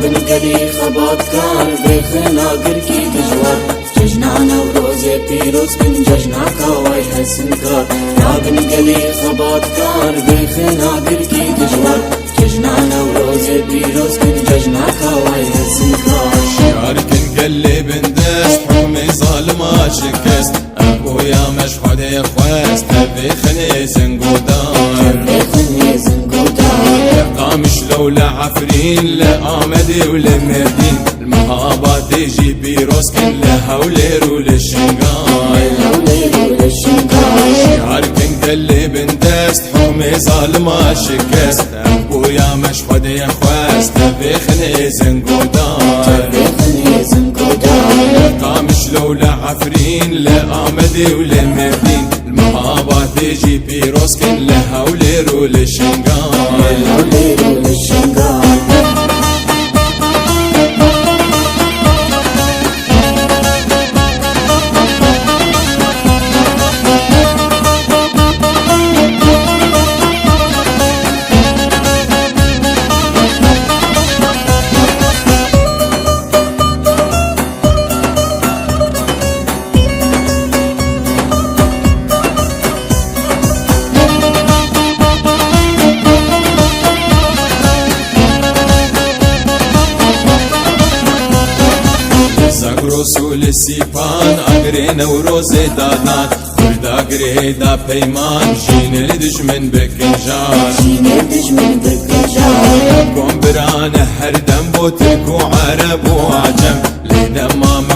بنقلي خبات كار بخنا قركي دجوار ججنانا وروزي بيروز من ججنا كواي حسن كار يا بنقلي خبات كار بخنا قركي دجوار ججنانا وروزي بيروز من ججنا كواي حسن كار شعرك نقلب ندست حكمي ظالما شكست ابويا مشحود يخواست بخني زنقودان قامش لولا عفرين لآمدي ولمردين المهابات تجي بيروس كن لهولير وللشنقاي شعرك نقلب ندست حكمي ظالما شكست ابويا مشحود يخواست بخني زنقودان قامش لولا عفرين لآمدي ولمردين المهابات تجي بيروس كن لهولير وللشنقاي رسول السيفان أقرين وروزي دادان ورد أقري دا بيمان جين الدجمن بكنجار قوم برانه هردم بوترك وعرب وعجم لدمامك